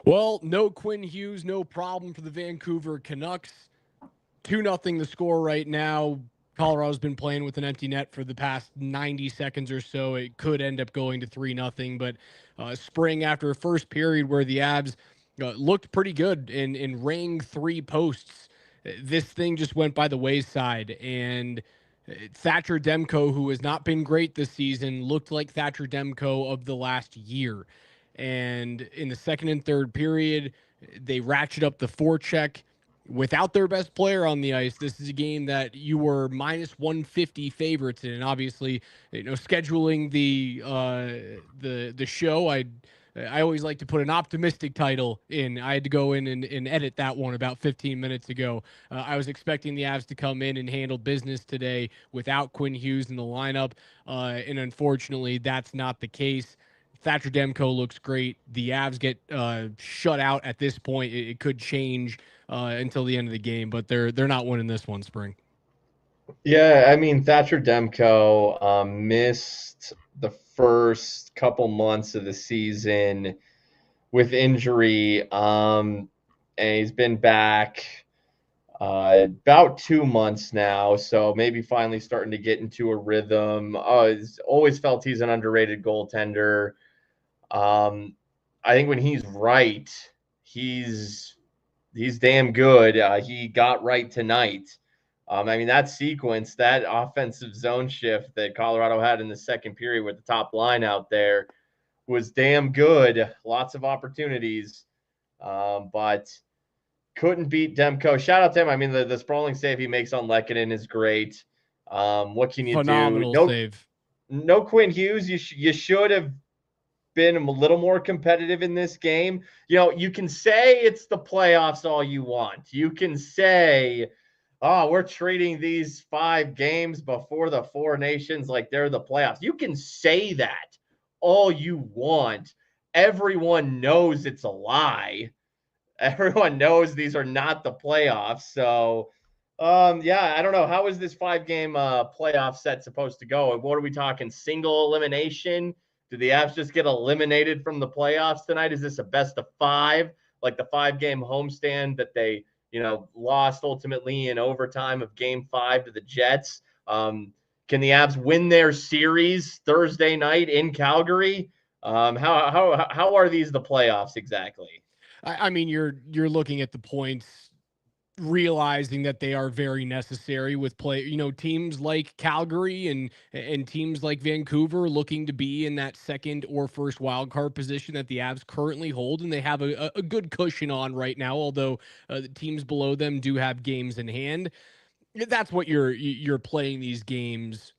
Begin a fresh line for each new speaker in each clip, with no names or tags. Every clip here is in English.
Well, no Quinn Hughes, no problem for the Vancouver Canucks. 2-0 the score right now. Colorado's been playing with an empty net for the past 90 seconds or so. It could end up going to 3-0, but Spring, after a first period where the Avs looked pretty good and rang three posts, this thing just went by the wayside. And Thatcher Demko, who has not been great this season, looked like Thatcher Demko of the last year. And in the second and third period, they ratchet up the forecheck without their best player on the ice. This is a game that you were minus 150 favorites in. And obviously, scheduling the show, I always like to put an optimistic title in. I had to go in and edit that one about 15 minutes ago. I was expecting the Avs to come in and handle business today without Quinn Hughes in the lineup, and unfortunately, that's not the case. Thatcher Demko looks great. The Avs get shut out at this point. It could change until the end of the game, but they're not winning this one, Spring.
Yeah, I mean Thatcher Demko missed the first couple months of the season with injury, and he's been back about 2 months now, so maybe finally starting to get into a rhythm. He's always felt he's an underrated goaltender. I think when he's right, he's damn good. He got right tonight. I mean, that sequence, that offensive zone shift that Colorado had in the second period with the top line out there was damn good. Lots of opportunities, but couldn't beat Demko. Shout out to him. I mean, the sprawling save he makes on Lehkonen is great. What can you do?
Phenomenal save.
No Quinn Hughes. You should have been a little more competitive in this game. You can say it's the playoffs all you want. You can say, oh, we're treating these 5 games before the 4 nations like they're the playoffs. You can say that all you want. Everyone knows it's a lie. Everyone knows these are not the playoffs. So, yeah, I don't know. How is this 5-game playoff set supposed to go? What are we talking? Single elimination? Do the Avs just get eliminated from the playoffs tonight? Is this a best of 5, like the 5-game homestand that they, lost ultimately in overtime of Game 5 to the Jets? Can the Avs win their series Thursday night in Calgary? How are these the playoffs exactly?
I mean, you're looking at the points, realizing that they are very necessary with teams like Calgary and teams like Vancouver looking to be in that second or first wild card position that the Avs currently hold, and they have a good cushion on right now, although the teams below them do have games in hand. That's what you're playing these games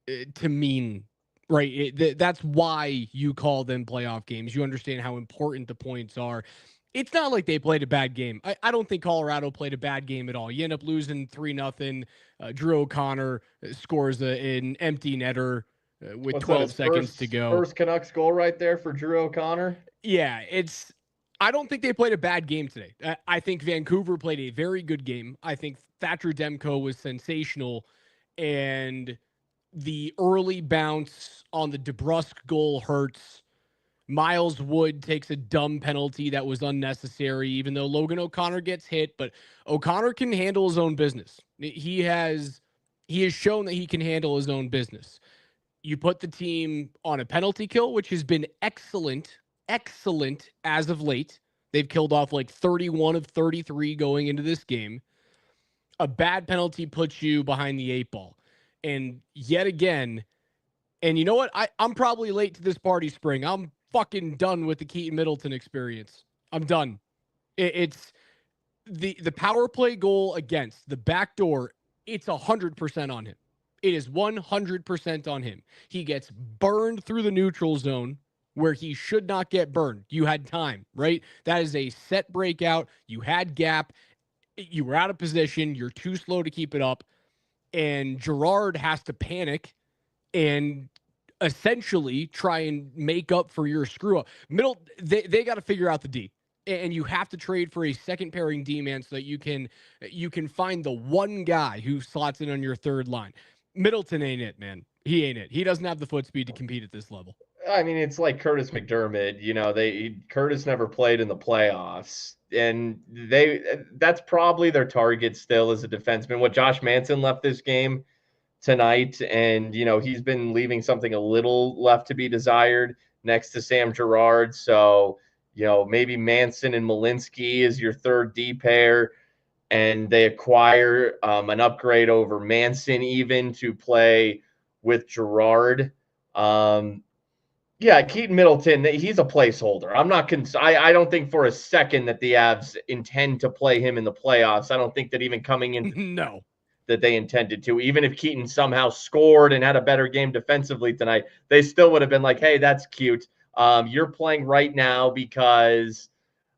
to mean, right? That's why you call them playoff games. You understand how important the points are. It's not like they played a bad game. I don't think Colorado played a bad game at all. You end up losing 3-0. Drew O'Connor scores an empty netter with
What's that?
12
His
seconds to go.
first Canucks goal right there for Drew O'Connor.
Yeah, I don't think they played a bad game today. I think Vancouver played a very good game. I think Thatcher Demko was sensational, and the early bounce on the DeBrusque goal hurts. Miles Wood takes a dumb penalty that was unnecessary, even though Logan O'Connor gets hit, but O'Connor can handle his own business. He has shown that he can handle his own business. You put the team on a penalty kill, which has been excellent as of late. They've killed off like 31 of 33 going into this game. A bad penalty puts you behind the 8 ball. And yet again, and you know what? I'm probably late to this party, Spring. I'm fucking done with the Keaton Middleton experience. I'm done. It's the power play goal against the back door. It's 100% on him. It is 100% on him. He gets burned through the neutral zone where he should not get burned. You had time, right? That is a set breakout. You had gap. You were out of position. You're too slow to keep it up. And Gerard has to panic and essentially try and make up for your screw up. They got to figure out the D, and you have to trade for a second pairing D man so that you can find the one guy who slots in on your third line. Middleton ain't it, man. He ain't it. He doesn't have the foot speed to compete at this level.
I mean, it's like Curtis McDermott. Curtis never played in the playoffs, and that's probably their target still as a defenseman. What Josh Manson left this game tonight, and he's been leaving something a little left to be desired next to Sam Girard. So maybe Manson and Malinsky is your third D pair, and they acquire an upgrade over Manson even to play with Girard. Yeah, Keaton Middleton, he's a placeholder. I'm not I don't think for a second that the Avs intend to play him in the playoffs. I don't think that even coming into
No.
that they intended to. Even if Keaton somehow scored and had a better game defensively tonight, they still would have been like, hey, that's cute. You're playing right now because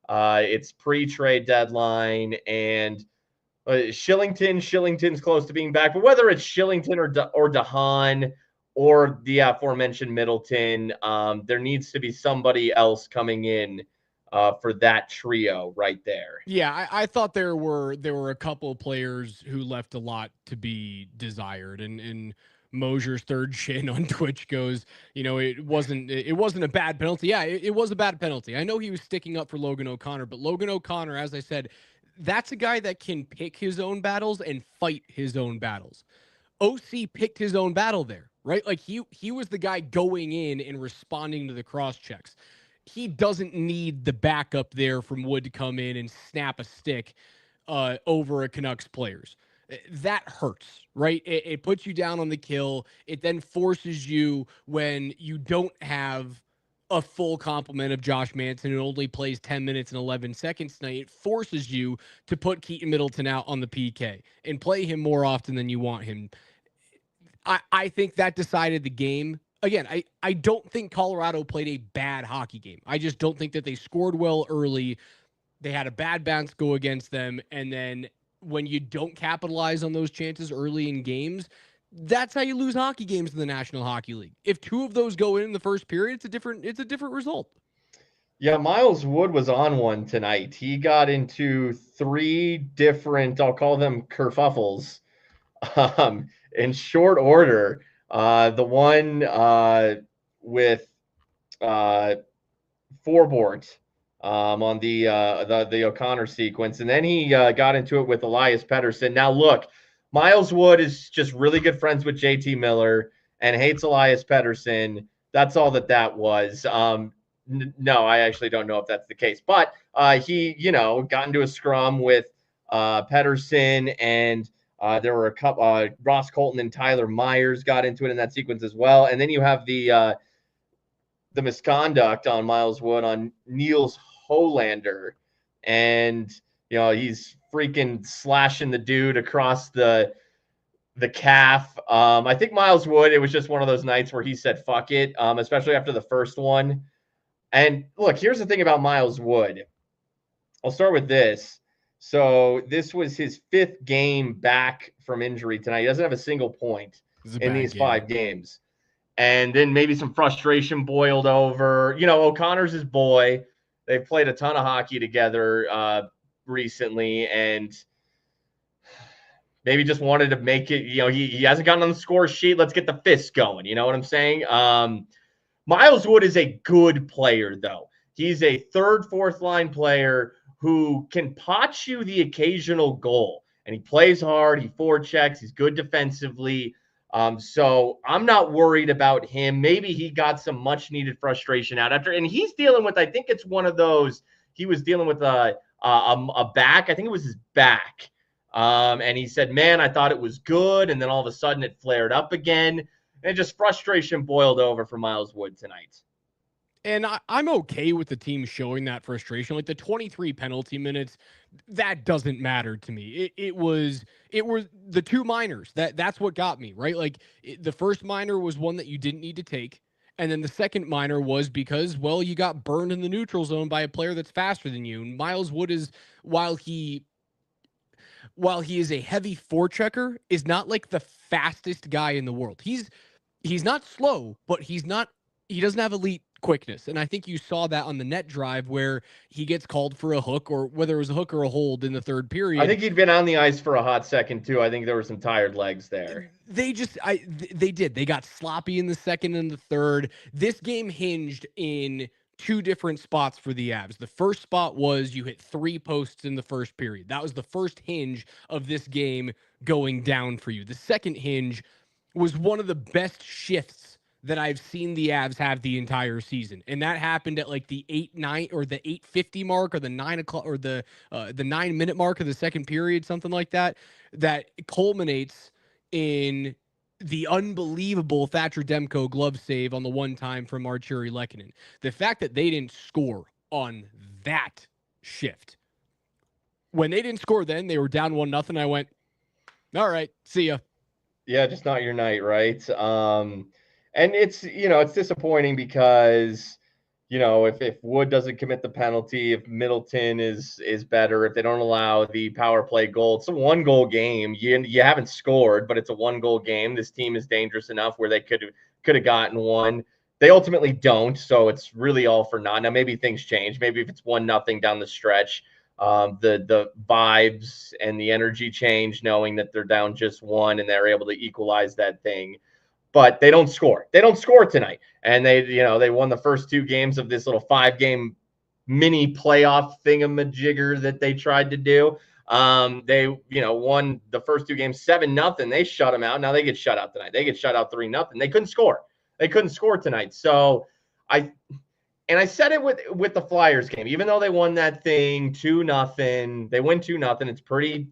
it's pre-trade deadline, and Shillington's close to being back. But whether it's Shillington or DeHaan or the aforementioned Middleton, there needs to be somebody else coming in for that trio right there.
Yeah, I thought there were a couple players who left a lot to be desired, and Mosier's third shin on Twitch goes, it wasn't a bad penalty. Yeah, it was a bad penalty. I know he was sticking up for Logan O'Connor, but Logan O'Connor, as I said, that's a guy that can pick his own battles and fight his own battles. OC picked his own battle there, right? Like he was the guy going in and responding to the cross checks. He doesn't need the backup there from Wood to come in and snap a stick over a Canucks players. That hurts, right? It puts you down on the kill. It then forces you, when you don't have a full complement of Josh Manson, who only plays 10 minutes and 11 seconds tonight, it forces you to put Keaton Middleton out on the PK and play him more often than you want him. I think that decided the game. Again, I don't think Colorado played a bad hockey game. I just don't think that they scored well early. They had a bad bounce go against them. And then when you don't capitalize on those chances early in games, that's how you lose hockey games in the National Hockey League. If two of those go in the first period, it's a different result.
Yeah, Miles Wood was on one tonight. He got into three different, I'll call them kerfuffles, in short order. The one with Forbort on the O'Connor sequence, and then he got into it with Elias Pettersson. Now, look, Miles Wood is just really good friends with JT Miller and hates Elias Pettersson. That's all that was. No, I actually don't know if that's the case, but he, got into a scrum with Pettersson, and there were a couple. Ross Colton and Tyler Myers got into it in that sequence as well, and then you have the misconduct on Miles Wood on Niels Holander, and he's freaking slashing the dude across the calf. I think Miles Wood, it was just one of those nights where he said fuck it, especially after the first one. And look, here's the thing about Miles Wood. I'll start with this. So this was his fifth game back from injury tonight. He doesn't have a single point in these 5 games. And then maybe some frustration boiled over. O'Connor's his boy. They've played a ton of hockey together recently, and maybe just wanted to make it, he hasn't gotten on the score sheet. Let's get the fists going. You know what I'm saying? Miles Wood is a good player, though. He's a third, fourth line player who can pot you the occasional goal. And he plays hard. He forechecks. He's good defensively. So I'm not worried about him. Maybe he got some much needed frustration out after, and he's dealing with, I think it's one of those, he was dealing with a back. I think it was his back. And he said, man, I thought it was good. And then all of a sudden it flared up again. And just frustration boiled over for Miles Wood tonight.
And I'm okay with the team showing that frustration. Like the 23 penalty minutes, that doesn't matter to me. It was the 2 minors that's what got me, right? Like the first minor was one that you didn't need to take, and then the second minor was because, well, you got burned in the neutral zone by a player that's faster than you. And Miles Wood is, while he is a heavy forechecker, is not like the fastest guy in the world. He's not slow, but he doesn't have elite quickness. And I think you saw that on the net drive where he gets called for a hook, or whether it was a hook or a hold in the third
I
period.
think he'd been on the ice for a hot second too. I think there were some tired legs there.
They got sloppy in the second and the third. This game hinged in two different spots for the Avs. The first spot was you hit 3 posts in the first period. That was the first hinge of this game going down for you. The second hinge was one of the best shifts that I've seen the Avs have the entire season, and that happened at like the 8-9 or the 8:50 mark or the 9 o'clock or the 9-minute mark of the second period, something like that. That culminates in the unbelievable Thatcher Demko glove save on the one time from Arturi Lehkonen. The fact that they didn't score on that shift, when they didn't score, then they were down 1-0. I went, all right, see ya.
Yeah, just not your night, right? And it's disappointing because if Wood doesn't commit the penalty, if Middleton is better, if they don't allow the power play goal, it's a 1-goal game. You haven't scored, but it's a 1-goal game. This team is dangerous enough where they could have gotten one. They ultimately don't, so it's really all for naught. Now maybe things change. Maybe if it's 1-0 down the stretch, the vibes and the energy change, knowing that they're down just one and they're able to equalize that thing. But they don't score. They don't score tonight, and they won the first 2 games of this little 5-game mini playoff thingamajigger that they tried to do. They won the first 2 games 7-0. They shut them out. Now they get shut out tonight. They get shut out 3-0. They couldn't score. They couldn't score tonight. So I said it with the Flyers game, even though they won that thing 2-0, they win 2-0. It's pretty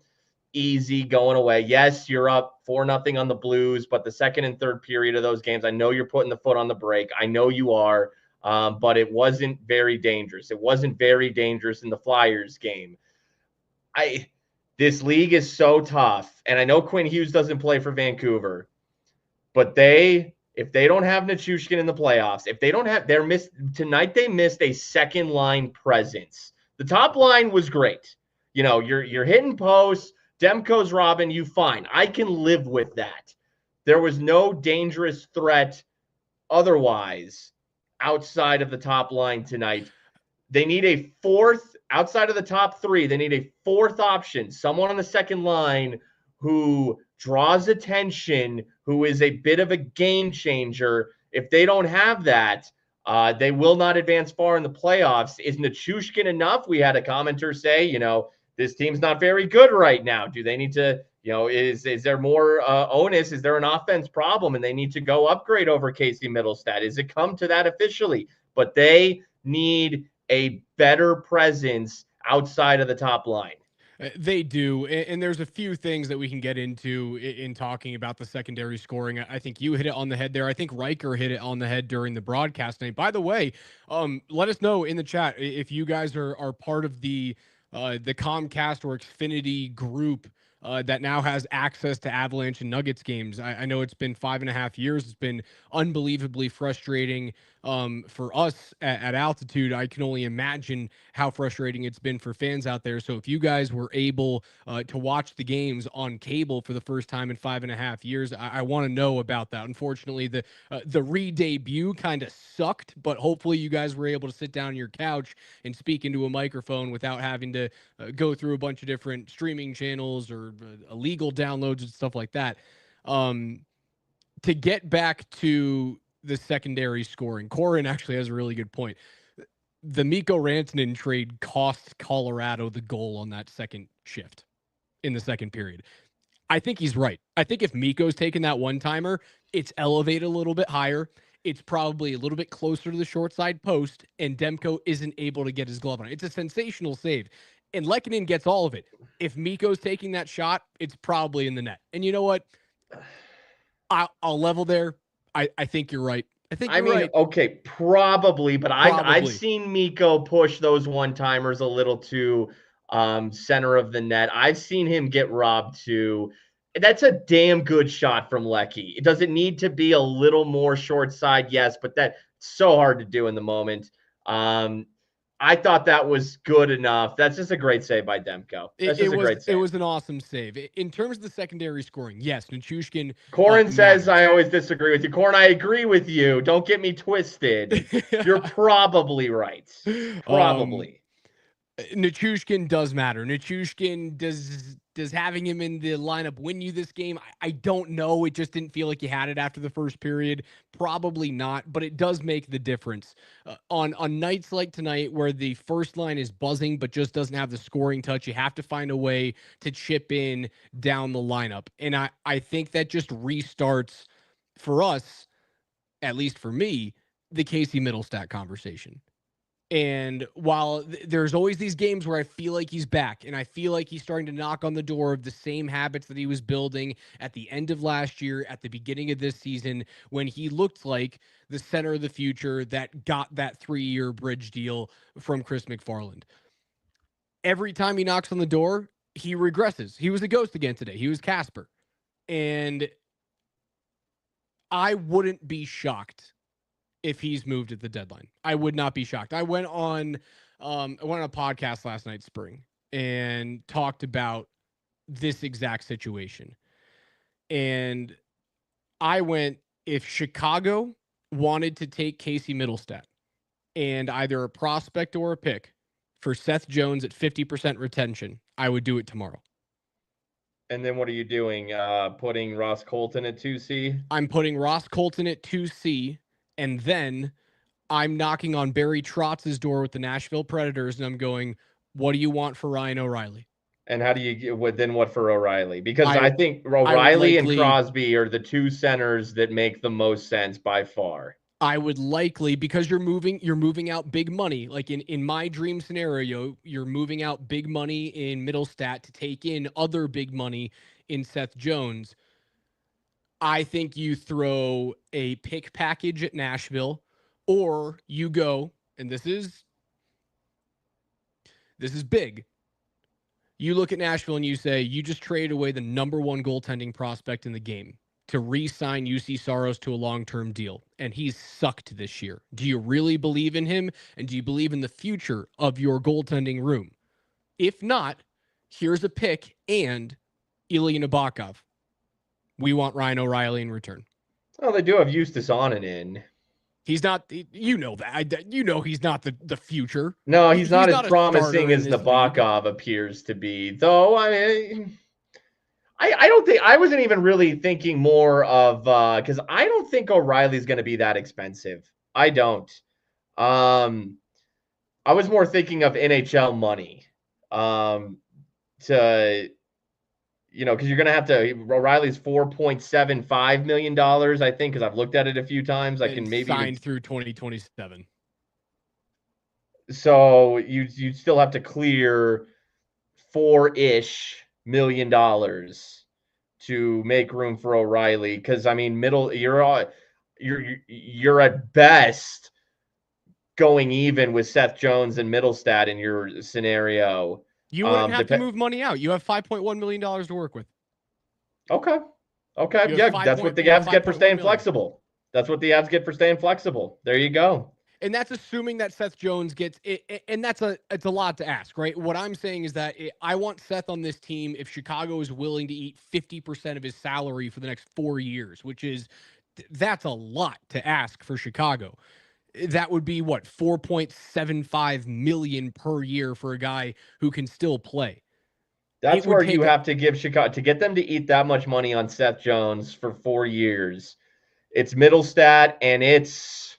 easy going away. Yes, you're up 4-0 on the Blues, but the second and third period of those games, I know you're putting the foot on the brake. I know you are, but it wasn't very dangerous. It wasn't very dangerous in the Flyers game. This league is so tough, and I know Quinn Hughes doesn't play for Vancouver, but if they don't have Nichushkin in the playoffs, if they don't have tonight, they missed a second line presence. The top line was great. You're hitting posts, Demko's robbing you, fine. I can live with that. There was no dangerous threat otherwise outside of the top line tonight. They need a fourth, outside of the top 3, they need a fourth option, someone on the second line who draws attention, who is a bit of a game changer. If they don't have that, they will not advance far in the playoffs. Is Nichushkin enough? We had a commenter say, this team's not very good right now. Do they need to, is there more onus? Is there an offense problem and they need to go upgrade over Casey Middlestat? Is it come to that officially? But they need a better presence outside of the top line.
They do, and there's a few things that we can get into in talking about the secondary scoring. I think you hit it on the head there. I think Riker hit it on the head during the broadcast. And by the way, let us know in the chat if you guys are part of the Comcast or Xfinity group that now has access to Avalanche and Nuggets games. I know it's been 5.5 years. It's been unbelievably frustrating for us at altitude. I can only imagine how frustrating it's been for fans out there. So if you guys were able to watch the games on cable for the first time in 5.5 years, I want to know about that. Unfortunately, the re-debut kind of sucked, but hopefully you guys were able to sit down on your couch and speak into a microphone without having to go through a bunch of different streaming channels or illegal downloads and stuff like that. To get back to the secondary scoring, Corin actually has a really good point. The Mikko Rantanen trade cost Colorado the goal on that second shift in the second period. I think he's right. I think if Mikko's taken that one-timer, it's elevated a little bit higher. It's probably a little bit closer to the short side post, and Demko isn't able to get his glove on it. It's a sensational save, and Lehkonen gets all of it. If Mikko's taking that shot, it's probably in the net. And you know what? I'll level there. I think you're right. I mean, right.
Okay, probably, but I've
Probably.
seen Mikko push those one-timers a little too center of the net. I've seen him get robbed too. That's a damn good shot from Lecky. It doesn't need to be a little more short side, yes, but that's so hard to do in the moment. I thought that was good enough. That's just a great save by Demko. That's just a great
It
save.
was an awesome save. In terms of the secondary scoring, yes, Nichushkin
Corin says, I
matters.
always disagree with you. Corin, I agree with you. Don't get me twisted. You're probably right.
um,
Probably.
Nichushkin does matter. Nichushkin does having him in the lineup win you this game? I don't know. It just didn't feel like you had it after the first period. Probably not, but it does make the difference on nights like tonight where the first line is buzzing but just doesn't have the scoring touch. You have to find a way to chip in down the lineup, and I think that just restarts for us, at least for me, the Casey Middlestat conversation. And while there's always these games where I feel like he's back and I feel like he's starting to knock on the door of the same habits that he was building at the end of last year, at the beginning of this season, when he looked like the center of the future that got that 3-year bridge deal from Chris McFarland. Every time he knocks on the door, he regresses. He was a ghost again today. He was Casper. And I wouldn't be shocked if he's moved at the deadline. I would not be shocked. I went on a podcast last night, Spring, and talked about this exact situation. And I went, if Chicago wanted to take Casey Middlestat and either a prospect or a pick for Seth Jones at 50% retention, I would do it tomorrow.
And then what are you doing? Putting Ross Colton at 2C?
I'm putting Ross Colton at 2C, and then I'm knocking on Barry Trotz's door with the Nashville Predators, and I'm going, what do you want for Ryan O'Reilly?
And how do you get what for O'Reilly? Because I think
I would
O'Reilly and
likely,
Crosby are the two centers that make the most sense by far.
I would likely, because you're moving out big money. Like in my dream scenario, you're moving out big money in Middlestat to take in other big money in Seth Jones. I think you throw a pick package at Nashville, or you go, and this is big. You look at Nashville and you say, you just traded away the number one goaltending prospect in the game to re-sign UC Saros to a long-term deal. And he's sucked this year. Do you really believe in him? And do you believe in the future of your goaltending room? If not, here's a pick and Ilya Nabokov. We want Ryan O'Reilly in return.
Well, they do have Eustace Onanen.
He's not, you know that. You know he's not the future.
No, he's not as promising as
Nabokov
appears to be. Though, I mean, I don't think I wasn't even really thinking more of because I don't think O'Reilly's going to be that expensive. I don't. I was more thinking of NHL money. To because you're going to have to. O'Reilly's $4.75 million, I think, because I've looked at it a few times. I can maybe
signed through 2027.
So you still have to clear $4-ish million to make room for O'Reilly, because I mean you're at best going even with Seth Jones and Middlestat in your scenario.
You wouldn't have to move money out. You have $5.1 million to work with.
Okay. Yeah, that's what the Avs get for staying flexible. That's what the Avs get for staying flexible. There you go.
And that's assuming that Seth Jones gets it, and it's a lot to ask, right? What I'm saying is that I want Seth on this team if Chicago is willing to eat 50% of his salary for the next 4 years, that's a lot to ask for Chicago. That would be what, $4.75 million per year for a guy who can still play.
That's where you have to give Chicago to get them to eat that much money on Seth Jones for 4 years. It's Middlestat and it's,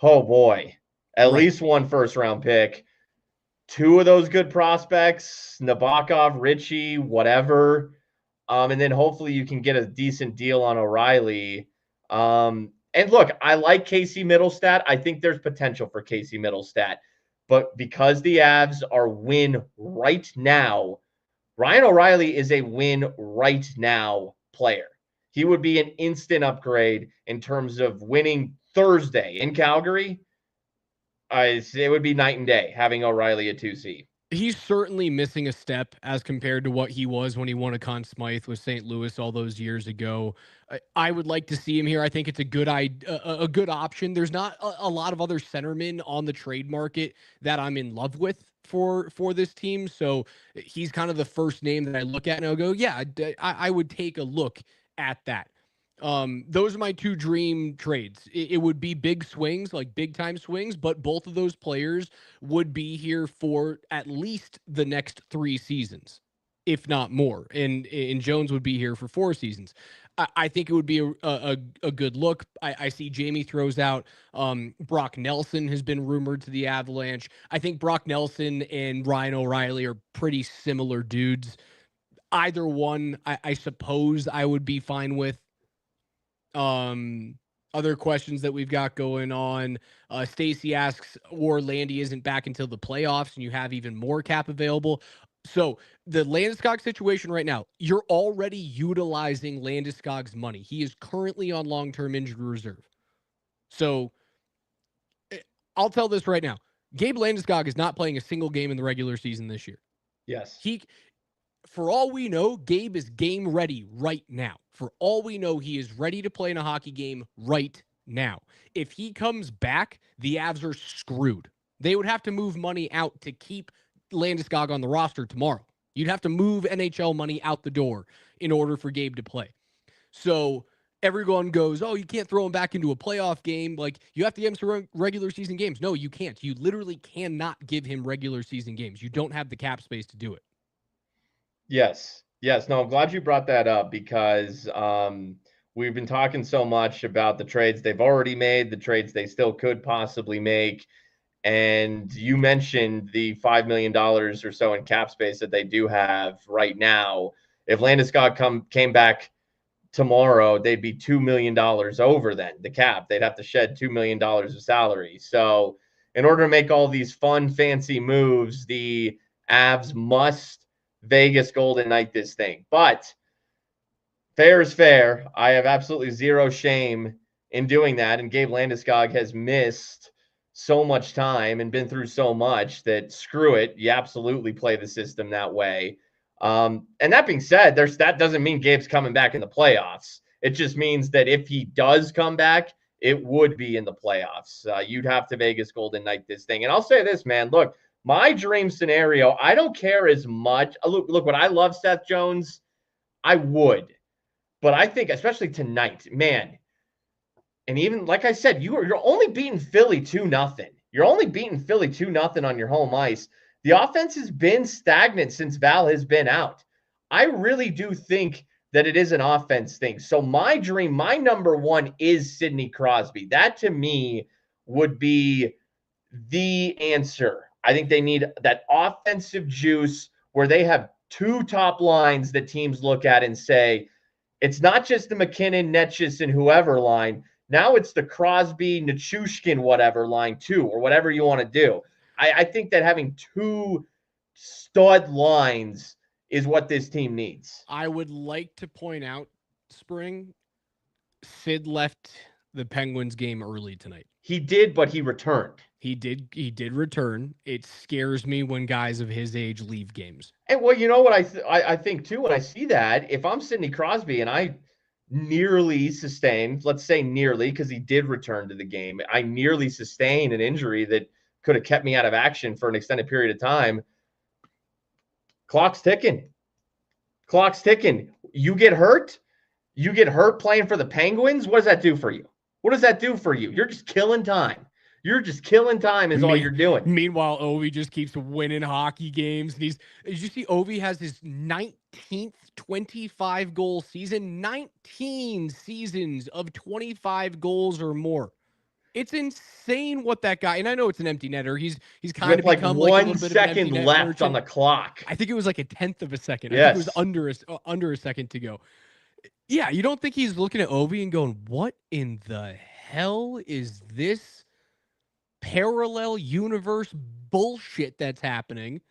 oh boy, at least one first-round pick, 2 of those good prospects, Nabokov, Ritchie, whatever, and then hopefully you can get a decent deal on O'Reilly. And look, I like Casey Middlestat. I think there's potential for Casey Middlestat. But because the Avs are win right now, Ryan O'Reilly is a win right now player. He would be an instant upgrade in terms of winning Thursday in Calgary. It would be night and day having O'Reilly at 2C.
He's certainly missing a step as compared to what he was when he won a Conn Smythe with St. Louis all those years ago. I would like to see him here. I think it's a a good option. There's not a lot of other centermen on the trade market that I'm in love with for this team. So he's kind of the first name that I look at and I'll go, yeah, I would take a look at that. Those are my two dream trades. It would be big swings, like big time swings, but both of those players would be here for at least the next 3 seasons, if not more. And Jones would be here for 4 seasons. I think it would be a good look. I see Jamie throws out Brock Nelson has been rumored to the Avalanche. I think Brock Nelson and Ryan O'Reilly are pretty similar dudes. Either one, I suppose I would be fine with. Um, Other questions that we've got going on. Stacy asks, or Landy isn't back until the playoffs, and you have even more cap available. So the Landeskog situation right now, you're already utilizing Landeskog's money. He is currently on long-term injury reserve. So I'll tell this right now: Gabe Landeskog is not playing a single game in the regular season this year.
Yes.
He For all we know, Gabe is game ready right now. For all we know, he is ready to play in a hockey game right now. If he comes back, the Avs are screwed. They would have to move money out to keep Landeskog on the roster tomorrow. You'd have to move NHL money out the door in order for Gabe to play. So everyone goes, oh, you can't throw him back into a playoff game. Like, you have to give him some regular season games. No, you can't. You literally cannot give him regular season games. You don't have the cap space to do it.
Yes. Yes. No, I'm glad you brought that up because we've been talking so much about the trades they've already made, the trades they still could possibly make. And you mentioned the $5 million or so in cap space that they do have right now. If Landeskog came back tomorrow, they'd be $2 million over then the cap. They'd have to shed $2 million of salary. So in order to make all these fun, fancy moves, the Avs must Vegas Golden Knight this thing. But fair is fair. I have absolutely zero shame in doing that. And Gabe Landeskog has missed so much time and been through so much that screw it. You absolutely play the system that way. And that being said, that doesn't mean Gabe's coming back in the playoffs. It just means that if he does come back, it would be in the playoffs. You'd have to Vegas Golden Knight this thing. And I'll say this, man. Look, my dream scenario, I don't care as much. Look, when I love Seth Jones, I would. But I think, especially tonight, man, and even like I said, you're only beating Philly 2-0. You're only beating Philly 2-0 on your home ice. The offense has been stagnant since Val has been out. I really do think that it is an offense thing. So my dream, my number one is Sidney Crosby. That to me would be the answer. I think they need that offensive juice where they have two top lines that teams look at and say, it's not just the McKinnon, Netchis, and whoever line. Now it's the Crosby, Nichushkin, whatever line too, or whatever you want to do. I think that having two stud lines is what this team needs.
I would like to point out, Spring, Sid left the Penguins game early tonight.
He did, but he returned.
He did return. It scares me when guys of his age leave games.
And well, you know what I think too when I see that, if I'm Sidney Crosby and I nearly sustained, let's say nearly, because he did return to the game, I nearly sustained an injury that could have kept me out of action for an extended period of time. Clock's ticking. Clock's ticking. You get hurt playing for the Penguins. What does that do for you? What does that do for you? You're just killing time. You're just killing time is all you're doing.
Meanwhile, Ovi just keeps winning hockey games. Did you see Ovi has his 19th 25-goal season? 19 seasons of 25 goals or more. It's insane what that guy, and I know it's an empty netter. He's kind of become like
1 second left merchant. On the clock.
I think it was like a tenth of a second.
Yes.
I think it was under a second to go. Yeah, you don't think he's looking at Ovi and going, what in the hell is this parallel universe bullshit that's happening?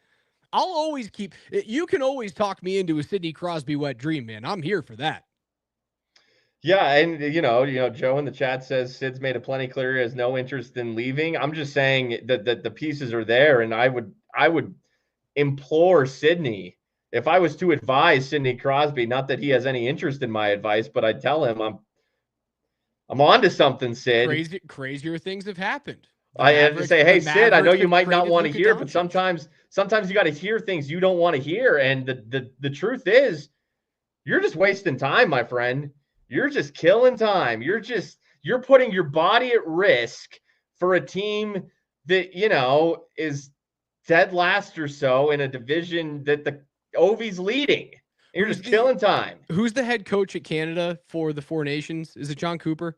I'll always you can always talk me into a Sidney Crosby wet dream, man. I'm here for that.
Yeah, and you know, Joe in the chat says Sid's made it plenty clear he has no interest in leaving. I'm just saying that the pieces are there, and I would implore Sidney. If I was to advise Sidney Crosby, not that he has any interest in my advice, but I'd tell him I'm on to something, Sid.
Crazier things have happened. The
I had to
Mavericks,
say,
the
hey, Sid, I know
Mavericks
you
have
might not
traded
want to
Luka
hear, but
Doncic.
sometimes you got to hear things you don't want to hear. And the truth is, you're just wasting time, my friend. You're just killing time. You're putting your body at risk for a team that, is dead last or so in a division that the Ovi's leading. You're
Who's
just
the
killing time.
Who's the head coach at Canada for the Four Nations? Is it John Cooper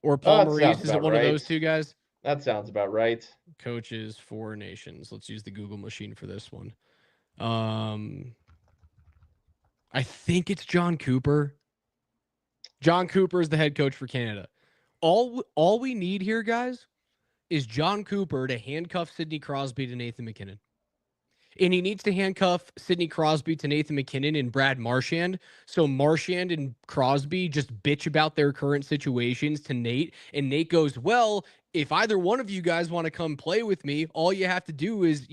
or
Oh,
Paul
that sounds
Maurice? Is it
about
one of
right.
those two guys?
That sounds about right.
Coaches Four Nations. Let's use the Google machine for this one. Um, I think it's John Cooper. John Cooper is the head coach for Canada. All we need here, guys, is John Cooper to handcuff Sidney Crosby to Nathan MacKinnon. And he needs to handcuff Sidney Crosby to Nathan MacKinnon and Brad Marchand. So Marchand and Crosby just bitch about their current situations to Nate. And Nate goes, well, if either one of you guys want to come play with me, all you have to do is,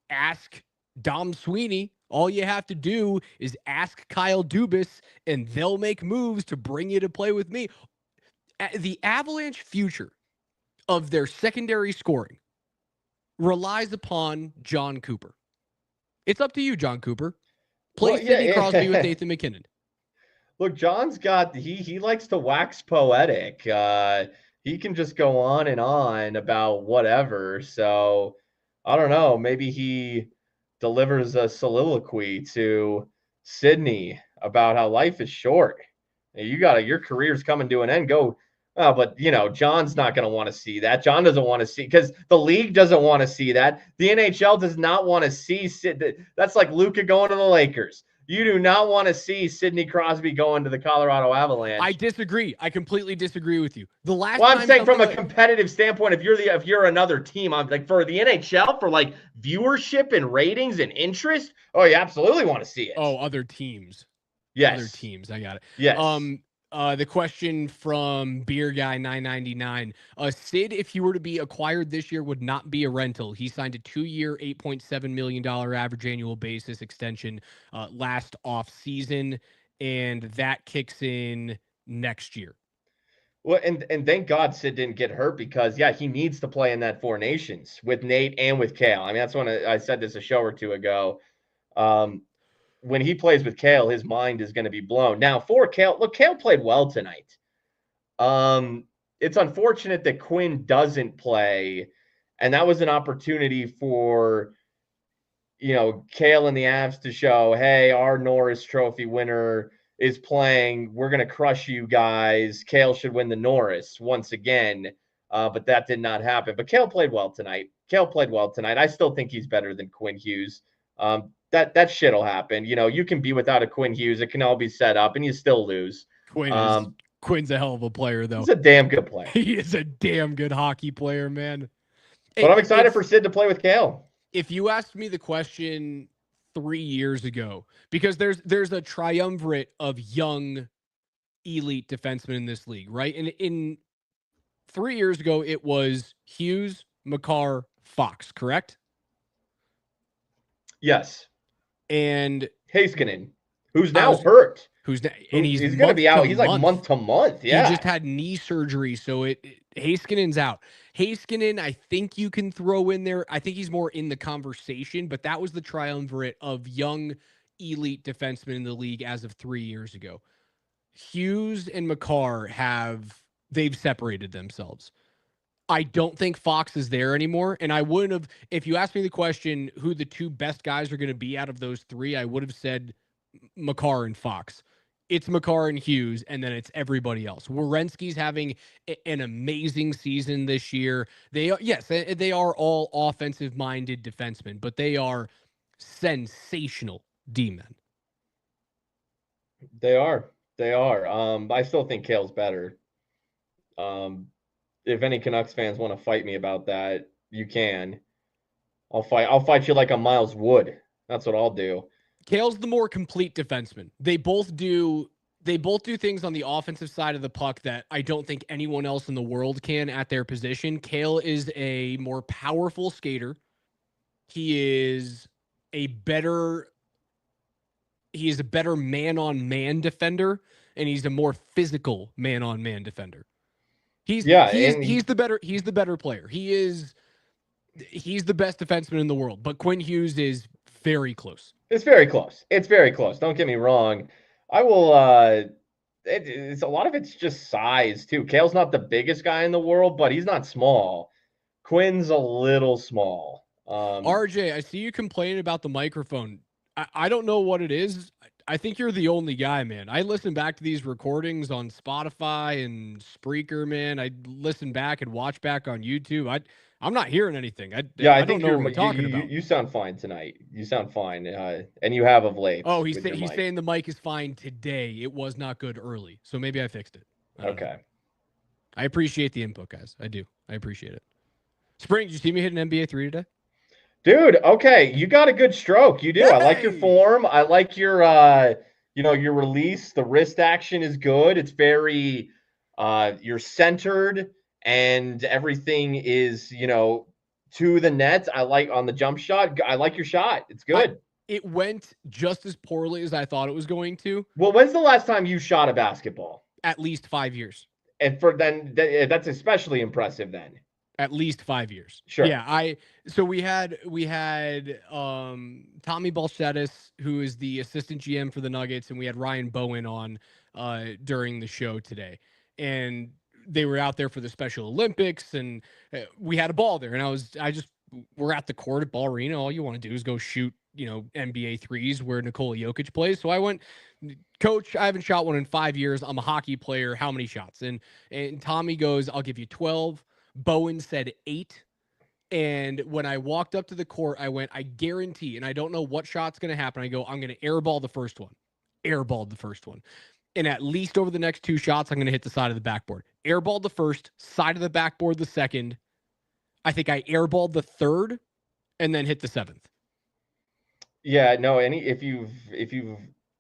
ask Dom Sweeney. All you have to do is ask Kyle Dubas, and they'll make moves to bring you to play with me. The Avalanche future of their secondary scoring relies upon John Cooper. It's up to you, John Cooper. Play
Well,
Sidney Crosby with
yeah.
Nathan MacKinnon.
Look, John's got he likes to wax poetic. He can just go on and on about whatever. So I don't know. Maybe he delivers a soliloquy to Sydney about how life is short. Your career's coming to an end. Go. But John's not going to want to see that. John doesn't want to see because the league doesn't want to see that. The NHL does not want to see that's like Luka going to the Lakers. You do not want to see Sidney Crosby going to the Colorado Avalanche.
I disagree. I completely disagree with you. The last
Well, I'm
time
saying from
something
a
like
competitive standpoint, if you're another team, I'm like for the NHL, for like viewership and ratings and interest. Oh, you absolutely want to see it.
other teams. Other
Yes.
teams. I got it.
Yes.
The question from Beer Guy 999. Sid, if he were to be acquired this year, would not be a rental. He signed a 2-year, $8.7 million average annual basis extension last off season, and that kicks in next year.
Well, and thank God Sid didn't get hurt because he needs to play in that Four Nations with Nate and with Kale. I mean, that's when I said this a show or two ago. When he plays with Kale, his mind is going to be blown. Now, for Kale, look, Kale played well tonight. It's unfortunate that Quinn doesn't play, and that was an opportunity for Kale and the Avs to show, hey, our Norris Trophy winner is playing. We're going to crush you guys. Kale should win the Norris once again, but that did not happen. But Kale played well tonight. I still think he's better than Quinn Hughes. That shit'll happen. You can be without a Quinn Hughes. It can all be set up, and you still lose.
Quinn's a hell of a player, though.
He's a damn good player.
He is a damn good hockey player, man.
But I'm excited for Sid to play with Kale.
If you asked me the question 3 years ago, because there's a triumvirate of young elite defensemen in this league, right? And in 3 years ago, it was Hughes, Makar, Fox, correct?
Yes.
And
Heiskanen, who's now hurt.
He's
going to be out. He's like month to month. Yeah.
He just had knee surgery. So Heiskanen's out. Heiskanen, I think you can throw in there. I think he's more in the conversation, but that was the triumvirate of young elite defensemen in the league as of 3 years ago. Hughes and Makar they've separated themselves. I don't think Fox is there anymore. And I wouldn't have, if you asked me the question, who the two best guys are going to be out of those three, I would have said Makar and Fox. It's Makar and Hughes, and then it's everybody else. Werenski's having an amazing season this year. They are all offensive-minded defensemen, but they are sensational D-men.
They are. I still think Kale's better. If any Canucks fans want to fight me about that, you can. I'll fight you like a Miles Wood. That's what I'll do.
Kale's the more complete defenseman. They both do things on the offensive side of the puck that I don't think anyone else in the world can at their position. Kale is a more powerful skater. He is a better man-on-man defender, and he's a more physical man-on-man defender. He's
Yeah,
he's
and
he's the better player. He's the best defenseman in the world, but Quinn Hughes is very close.
it's very close. It's very close. Don't get me wrong. I will. It's a lot of it's just size too. Kale's not the biggest guy in the world, but he's not small. Quinn's a little small.
RJ, I see you complaining about the microphone. I don't know what it is. I think you're the only guy, man. I listen back to these recordings on Spotify and Spreaker, man. I listen back and watch back on YouTube. I'm not hearing anything.
Yeah, I
I don't
think
know
you're
what we're talking
you
about.
you sound fine tonight. You sound fine, and you have of late
Oh,
with your
he's
mic.
saying the mic is fine today. It was not good early, so maybe I fixed it. I don't know.
Okay.
I appreciate the input, guys. I do. I appreciate it. Spring, did you see me hit an NBA three today?
Dude, okay, you got a good stroke. You do. I like your
Hey,
form. I like your your release. The wrist action is good. It's very you're centered and everything is, to the net. I like on the jump shot. I like your shot. It's
I
good.
it went just as poorly as I thought it was going to.
Well, when's the last time you shot a basketball?
At least 5 years.
And for then that's especially impressive then.
At least 5 years.
Sure.
Yeah, so we had Tommy Balshettis, who is the assistant GM for the Nuggets, and we had Ryan Bowen on during the show today. And they were out there for the Special Olympics, and we had a ball there. And we're at the court at Ball Arena. All you want to do is go shoot, NBA threes where Nikola Jokic plays. So I went, Coach, I haven't shot one in 5 years. I'm a hockey player. How many shots? And Tommy goes, I'll give you 12. Bowen said 8. And when I walked up to the court, I went, I guarantee, and I don't know what shot's going to happen. I go, I'm going to airball the first one. Airballed the first one. And at least over the next 2 shots, I'm going to hit the side of the backboard. Airballed the first, side of the backboard the second. I think I airballed the third and then hit the 7th.
Yeah, no, if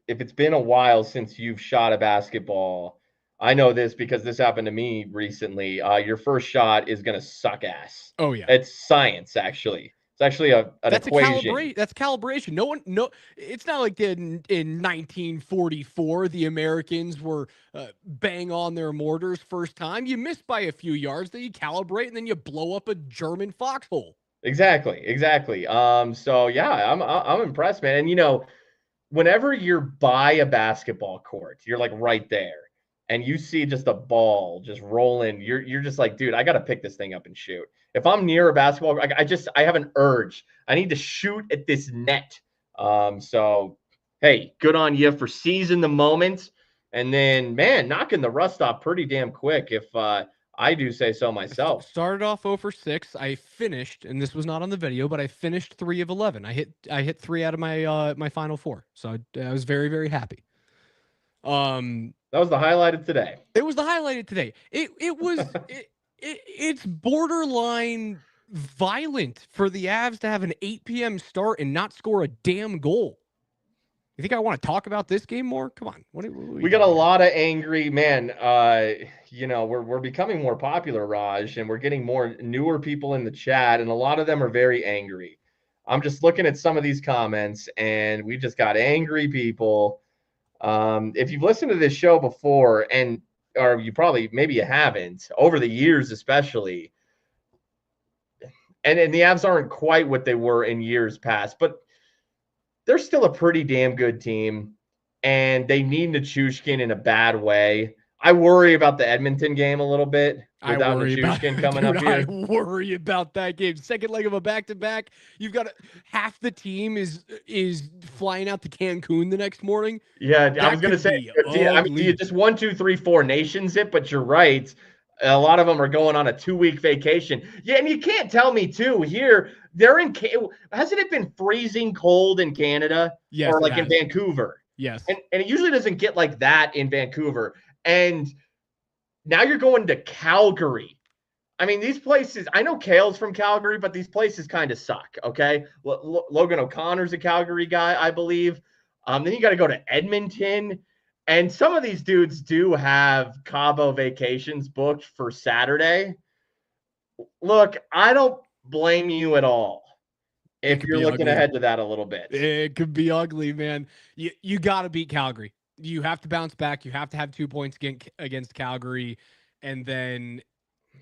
it's been a while since you've shot a basketball, I know this because this happened to me recently. Your first shot is gonna suck ass.
Oh, yeah.
It's science, actually. It's actually an equation.
That's calibration. It's not like in 1944 the Americans were bang on their mortars first time. You miss by a few yards, then you calibrate, and then you blow up a German foxhole.
Exactly. So yeah, I'm impressed, man. And whenever you're by a basketball court, you're like right there, and you see just a ball just rolling. You're just like, dude, I got to pick this thing up and shoot. If I'm near a basketball, I have an urge. I need to shoot at this net. So hey, good on you for seizing the moment, and then man, knocking the rust off pretty damn quick. If I do say so myself.
Started off 0 for 6. I finished, and this was not on the video, but I finished 3 of 11. I hit 3 out of my final 4, so I was very, very happy.
That was the highlight of today.
It was the highlight of today. It's borderline violent for the Avs to have an 8 p.m. start and not score a damn goal. You think I want to talk about this game more? Come on.
We got a lot of angry men. We're becoming more popular, Raj, and we're getting more newer people in the chat, and a lot of them are very angry. I'm just looking at some of these comments, and we just got angry people. If you've listened to this show before, or maybe you haven't, over the years especially, and the Avs aren't quite what they were in years past, but they're still a pretty damn good team, and they need Nichushkin in a bad way. I worry about the Edmonton game a little bit without Nichushkin coming up here.
I worry about that game. Second leg of a back-to-back. You've got half the team is flying out to Cancun the next morning.
Yeah, I was going to say, do you just 1, 2, 3, 4 nations it? But you're right. A lot of them are going on a 2-week vacation. Yeah, and you can't tell me too here. Hasn't it been freezing cold in Canada?
Yes,
or like in Vancouver?
Yes.
And it usually doesn't get like that in Vancouver. And now you're going to Calgary. I mean, these places, I know Kale's from Calgary, but these places kind of suck, okay? Logan O'Connor's a Calgary guy, I believe. Then you got to go to Edmonton. And some of these dudes do have Cabo vacations booked for Saturday. Look, I don't blame you at all.
It
If
could
you're
be
looking
ugly.
ahead to that a little bit.
It could be ugly, man. You got to beat Calgary. You have to bounce back. You have to have 2 points against Calgary, and then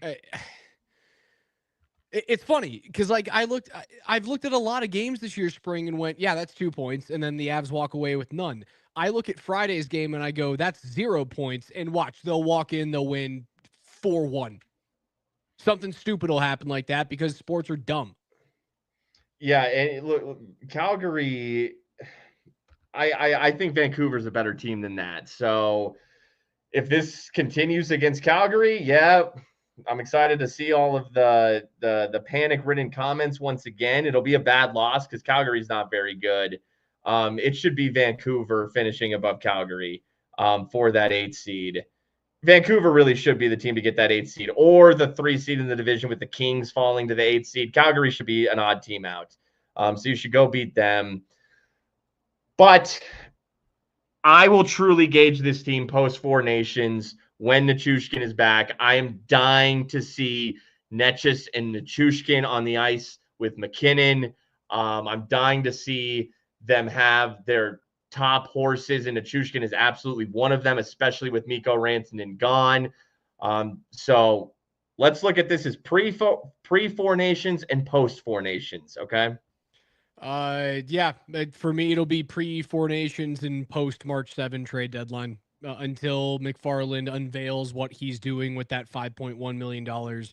uh, it's funny because like I've looked at a lot of games this year, spring, and went, yeah, that's 2 points, and then the Avs walk away with none. I look at Friday's game and I go, that's 0 points, and watch, they'll walk in, they'll win 4-1. Something stupid will happen like that because sports are dumb.
Yeah, and look, Calgary. I think Vancouver's a better team than that. So if this continues against Calgary, yeah, I'm excited to see all of the panic-ridden comments once again. It'll be a bad loss because Calgary's not very good. It should be Vancouver finishing above Calgary for that 8 seed. Vancouver really should be the team to get that 8 seed, or the 3 seed in the division with the Kings falling to the 8 seed. Calgary should be an odd team out. So you should go beat them. But I will truly gauge this team post Four Nations when Nichushkin is back. I am dying to see Necas and Nichushkin on the ice with McKinnon. I'm dying to see them have their top horses, and Nichushkin is absolutely one of them, especially with Mikko Rantanen gone. So let's look at this as pre Four Nations and post Four Nations. Okay.
Yeah, for me it'll be pre Four Nations and post March 7 trade deadline until McFarland unveils what he's doing with that $5.1 million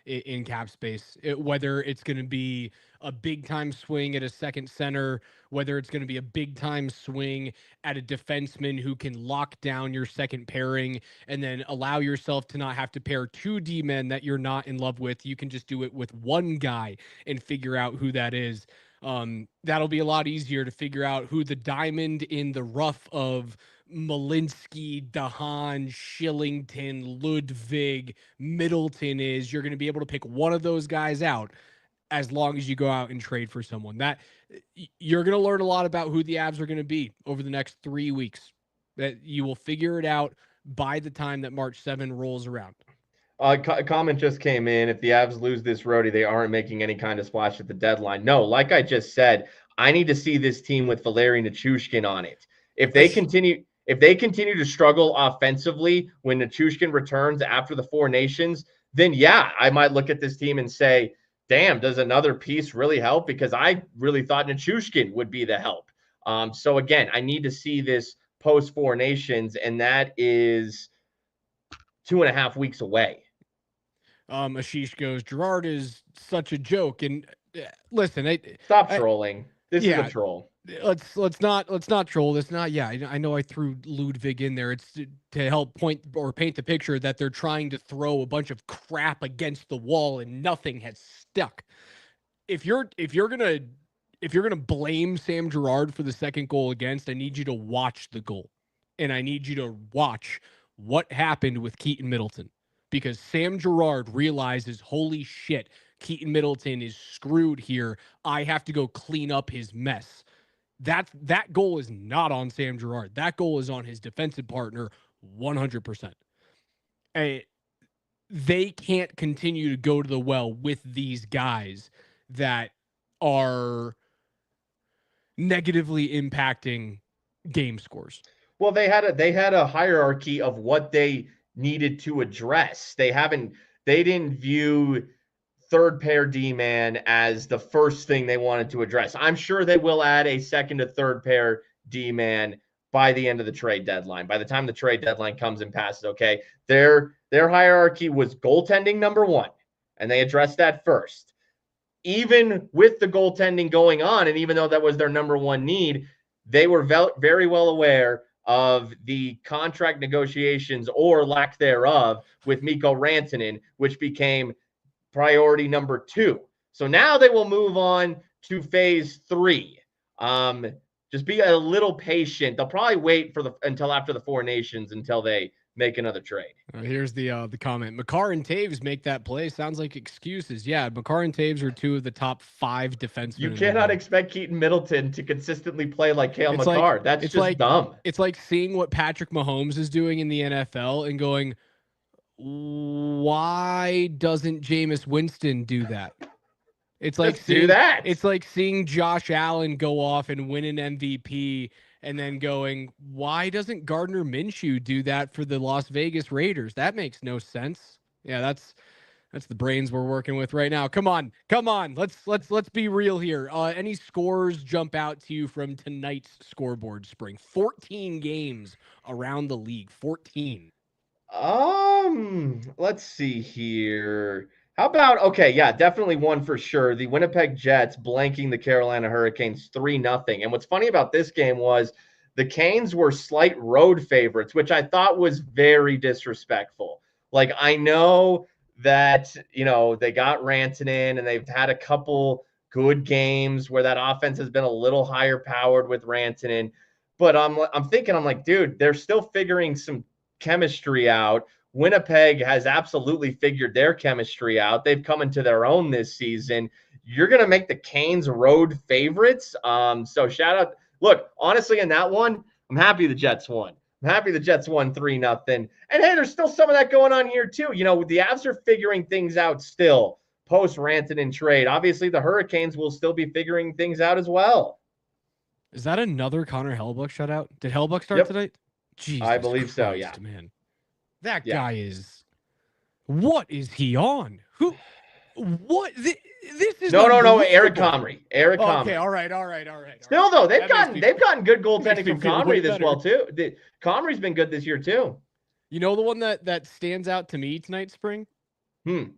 in cap space. Whether it's going to be a big time swing at a second center, whether it's going to be a big time swing at a defenseman who can lock down your second pairing and then allow yourself to not have to pair two D men that you're not in love with. You can just do it with one guy and figure out who that is. That'll be a lot easier to figure out who the diamond in the rough of Malinsky, Dahan, Shillington, Ludwig, Middleton is. You're going to be able to pick one of those guys out as long as you go out and trade for someone. That you're going to learn a lot about who the Avs are going to be over the next 3 weeks. That you will figure it out by the time that March 7 rolls around.
Comment just came in. If the Avs lose this roadie, they aren't making any kind of splash at the deadline. No, like I just said, I need to see this team with Valeri Nichushkin on it. If they continue to struggle offensively when Nichushkin returns after the Four Nations, then yeah, I might look at this team and say, damn, does another piece really help? Because I really thought Nichushkin would be the help. So again, I need to see this post Four Nations, and that is 2.5 weeks away.
Ashish goes, Gerard is such a joke. And listen,
Stop trolling. This is a
yeah,
troll.
let's not troll this. Not yeah. I know I threw Ludwig in there. It's to help point or paint the picture that they're trying to throw a bunch of crap against the wall and nothing has stuck. If you're gonna blame Sam Gerard for the second goal against, I need you to watch the goal, and I need you to watch what happened with Keaton Middleton, because Sam Gerard realizes, holy shit, Keaton Middleton is screwed here. I have to go clean up his mess. That goal is not on Sam Gerard. That goal is on his defensive partner 100%. They can't continue to go to the well with these guys that are negatively impacting game scores.
Well, they had a hierarchy of what they needed to address. They didn't view third pair D man as the first thing they wanted to address. I'm sure they will add a second to third pair D man by the end of the trade deadline. By the time the trade deadline comes and passes, okay, their hierarchy was goaltending number one, and they addressed that first. Even with the goaltending going on, and even though that was their number one need, they were very well aware of the contract negotiations or lack thereof with Mikko Rantanen, which became priority number two. So now they will move on to phase three. Just be a little patient. They'll probably wait until after the Four Nations until they make another trade.
Here's the comment. Makar and Taves make that play. Sounds like excuses. Yeah, Makar and Taves are two of the top 5 defensemen.
You cannot expect Keaton Middleton to consistently play like Cale Makar. That's just dumb.
It's like seeing what Patrick Mahomes is doing in the NFL and going, why doesn't Jameis Winston do that? It's like
Just do that.
seeing Josh Allen go off and win an MVP and then going, why doesn't Gardner Minshew do that for the Las Vegas Raiders? That makes no sense. Yeah, that's the brains we're working with right now. Come on. Let's be real here. Any scores jump out to you from tonight's scoreboard, Spring? 14 games around the league. 14.
Let's see here. How about okay, yeah, definitely one for sure. The Winnipeg Jets blanking the Carolina Hurricanes 3-0. And what's funny about this game was the Canes were slight road favorites, which I thought was very disrespectful. Like I know that, they got Rantanen and they've had a couple good games where that offense has been a little higher powered with Rantanen, but I'm thinking I'm like, dude, they're still figuring some chemistry out. Winnipeg has absolutely figured their chemistry out. They've come into their own this season. You're going to make the Canes road favorites. So shout out. Look, honestly, in that one, I'm happy the Jets won. I'm happy the Jets won 3-0. And hey, there's still some of that going on here too. The Avs are figuring things out still post Rantanen trade. Obviously, the Hurricanes will still be figuring things out as well.
Is that another Connor Hellebuyck shutout? Did Hellebuyck start
Yep.
tonight? Jesus
I believe
Christ,
so, yeah.
Man. That guy is. What is he on? Who? What? This is
no. Eric Comrie. Eric Comrie.
Okay, all right.
Still though, they've gotten good goaltending from Comrie as well too. Comrie's been good this year too.
You know the one that stands out to me tonight, Spring? The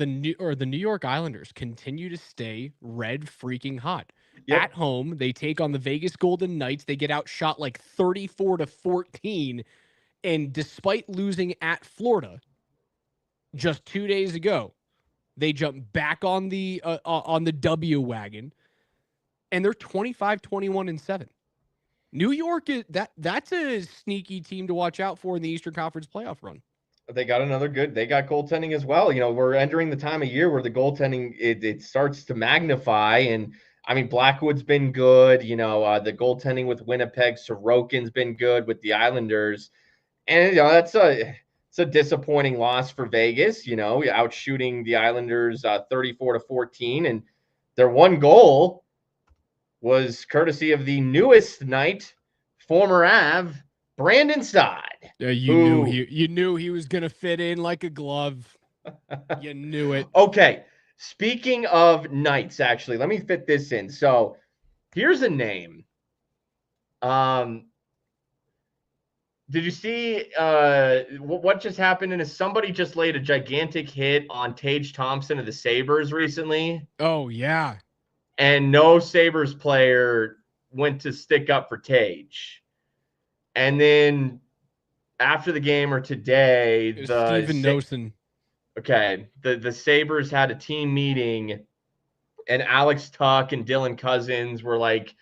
New York Islanders continue to stay red freaking hot. Yep. At home, they take on the Vegas Golden Knights. They get outshot like 34-14. And despite losing at Florida just 2 days ago, they jump back on the W wagon, and they're 25-21-7. New York is that's a sneaky team to watch out for in the Eastern Conference playoff run.
They got they got goaltending as well. We're entering the time of year where the goaltending it starts to magnify, and I mean Blackwood's been good. The goaltending with Winnipeg, Sorokin's been good with the Islanders. And that's it's a disappointing loss for Vegas, out shooting the Islanders 34-14, and their one goal was courtesy of the newest Knight, former Av, Brandon Saad.
Yeah, you knew he was gonna fit in like a glove. You knew it.
Okay, speaking of Knights, actually, let me fit this in. So here's a name. Did you see what just happened? And somebody just laid a gigantic hit on Tage Thompson of the Sabres recently?
Oh, yeah.
And no Sabres player went to stick up for Tage. And then after the game or today,
Steven Nosen.
Okay, the Sabres had a team meeting, and Alex Tuck and Dylan Cousins were like,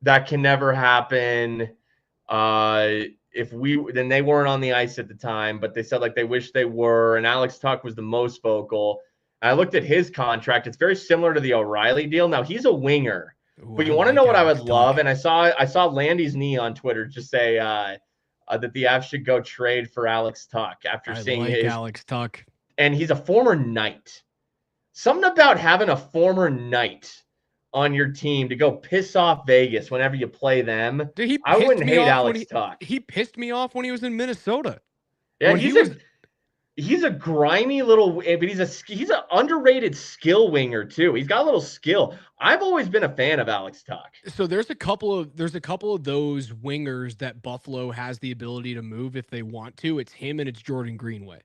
that can never happen. Then they weren't on the ice at the time, but they said like they wish they were. And Alex Tuck was the most vocal. And I looked at his contract. It's very similar to the O'Reilly deal. Now he's a winger, but you want to know what Alex I would love? And I saw Landy's knee on Twitter just say that the Avs should go trade for Alex Tuck after seeing
Alex Tuck.
And he's a former Knight. Something about having a former Knight on your team to go piss off Vegas whenever you play them.
Dude,
I wouldn't hate Alex Tuck.
He pissed me off when he was in Minnesota.
Yeah, he's a grimy little, but he's an underrated skill winger too. He's got a little skill. I've always been a fan of Alex Tuck.
So there's a couple of those wingers that Buffalo has the ability to move if they want to. It's him and it's Jordan Greenway.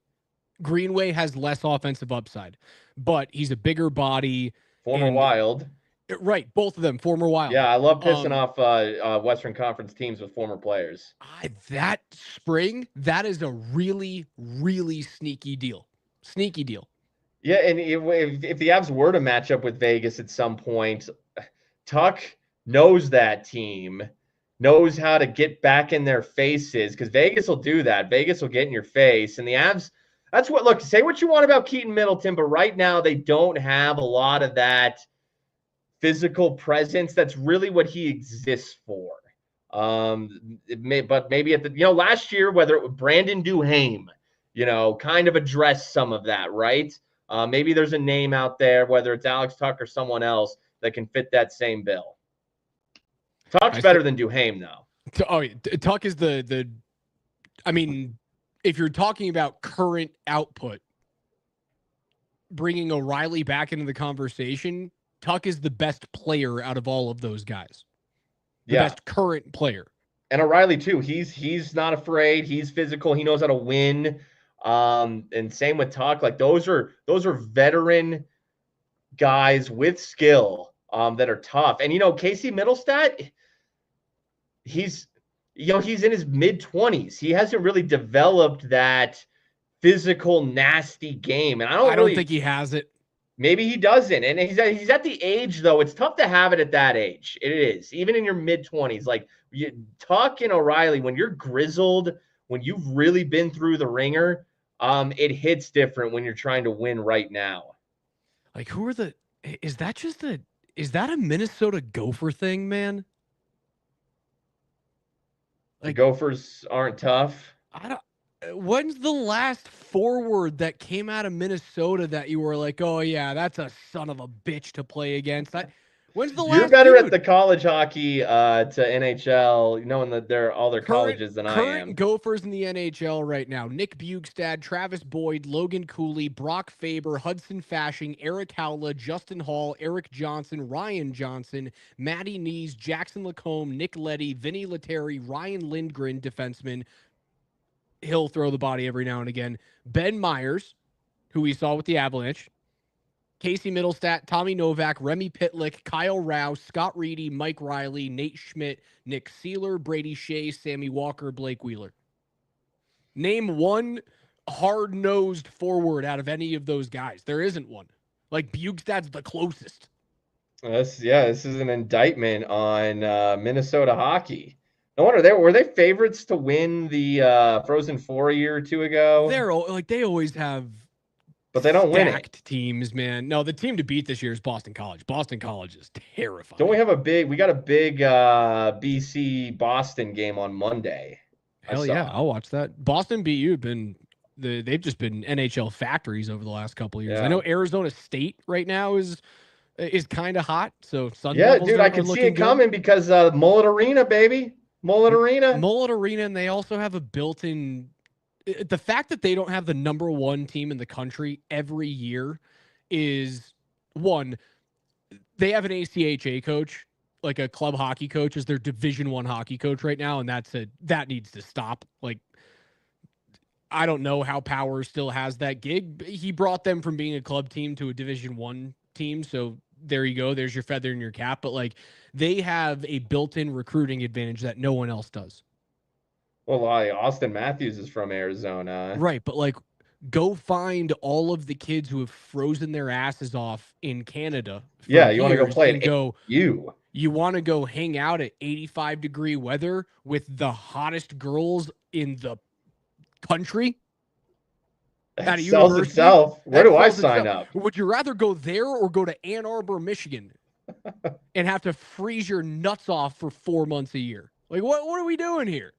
Greenway has less offensive upside, but he's a bigger body.
Former Wild.
Right, both of them, former Wild.
Yeah, I love pissing off Western Conference teams with former players.
That Spring, that is a really, really sneaky deal. Sneaky deal.
Yeah, and if the Avs were to match up with Vegas at some point, Tuck knows that team, knows how to get back in their faces, because Vegas will do that. Vegas will get in your face. And the Avs, that's what, look, say what you want about Keaton Middleton, but right now they don't have a lot of that physical presence. That's really what he exists for. But maybe at the, last year, whether it was Brandon Duhaime, kind of addressed some of that, right? Maybe there's a name out there, whether it's Alex Tuck or someone else, that can fit that same bill. Tuck's better than Duhaime, though.
Tuck is the. I mean, if you're talking about current output, bringing O'Reilly back into the conversation, Tuck is the best player out of all of those guys. The best current player.
And O'Reilly too. He's not afraid. He's physical. He knows how to win. And same with Tuck. Like those are veteran guys with skill that are tough. And Casey Middlestat, he's in his mid-20s. He hasn't really developed that physical, nasty game. And I don't
think he has it.
Maybe he doesn't. And he's at the age, though. It's tough to have it at that age. It is. Even in your mid-20s. Like, Tuck and O'Reilly, when you're grizzled, when you've really been through the ringer, it hits different when you're trying to win right now.
Like, is that a Minnesota Gopher thing, man?
Like, the Gophers aren't tough?
When's the last forward that came out of Minnesota that you were like, oh, yeah, that's a son of a bitch to play against? When's the last
You're better at the college hockey to NHL, knowing that they're all their colleges than I am.
Current Gophers in the NHL right now. Nick Bjugstad, Travis Boyd, Logan Cooley, Brock Faber, Hudson Fashing, Eric Howla, Justin Hall, Eric Johnson, Ryan Johnson, Matty Nees, Jackson Lacombe, Nick Leddy, Vinny Lettieri, Ryan Lindgren, defenseman. He'll throw the body every now and again. Ben Myers, who we saw with the Avalanche. Casey Middlestat, Tommy Novak, Remy Pitlick, Kyle Rouse, Scott Reedy, Mike Riley, Nate Schmidt, Nick Seeler, Brady Shea, Sammy Walker, Blake Wheeler. Name one hard-nosed forward out of any of those guys. There isn't one. Like, Bugstad's the closest.
This is an indictment on Minnesota hockey. No wonder were they favorites to win the Frozen Four a year or two ago?
They always have.
But they don't win it.
Teams, man. No, the team to beat this year is Boston College. Boston College is terrifying.
Don't we have we got a big BC Boston game on Monday?
Hell yeah, I'll watch that. Boston BU they've just been NHL factories over the last couple of years. Yeah. I know Arizona State right now is kind of hot. So Sun Devils
dude, I can see it coming because Mullet Arena, baby. Mullet Arena,
and they also have a built-in. The fact that they don't have the number one team in the country every year is one. They have an ACHA coach, like a club hockey coach, as their Division I hockey coach right now, and that needs to stop. Like, I don't know how Power still has that gig. He brought them from being a club team to a Division I team, so there you go. There's your feather in your cap. But like, they have a built-in recruiting advantage that no one else does.
Well, Austin Matthews is from Arizona.
Right, but like, go find all of the kids who have frozen their asses off in Canada.
Yeah, you want to go play it.
You want to go hang out at 85-degree weather with the hottest girls in the country?
That sells itself. Where do I sign up?
Would you rather go there or go to Ann Arbor, Michigan and have to freeze your nuts off for 4 months a year? Like, what are we doing here?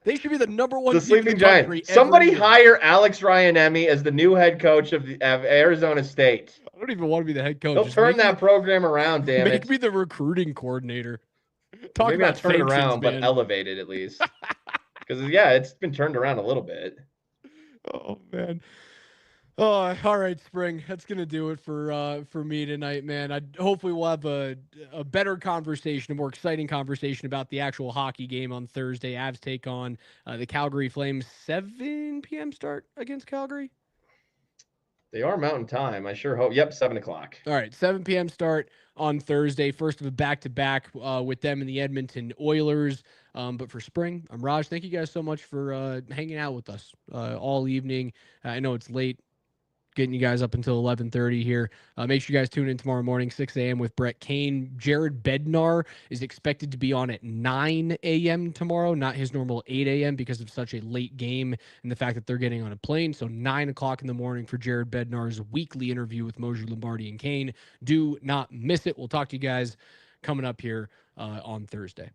They should be the number one.
The sleeping giant. Somebody hire Alex Ryanemi as the new head coach of Arizona State.
I don't even want to be the head coach.
He'll turn that program around, damn it.
Make me the recruiting coordinator.
Maybe not turn it around, but elevate it at least. Because, it's been turned around a little bit.
Oh, man. Oh, all right, Spring. That's gonna do it for me tonight, man. Hopefully we'll have a better conversation, a more exciting conversation about the actual hockey game on Thursday. Avs take on the Calgary Flames. 7 p.m. start against Calgary.
They are Mountain Time. I sure hope. Yep, 7 o'clock.
All right, 7 p.m. start on Thursday. First of a back-to-back with them and the Edmonton Oilers. But for Spring, I'm Raj. Thank you guys so much for hanging out with us all evening. I know it's late, getting you guys up until 11:30 here. Make sure you guys tune in tomorrow morning, 6 a.m. with Brett Kane. Jared Bednar is expected to be on at 9 a.m. tomorrow, not his normal 8 a.m. because of such a late game and the fact that they're getting on a plane. So 9 o'clock in the morning for Jared Bednar's weekly interview with Mosier, Lombardi, and Kane. Do not miss it. We'll talk to you guys coming up here on Thursday.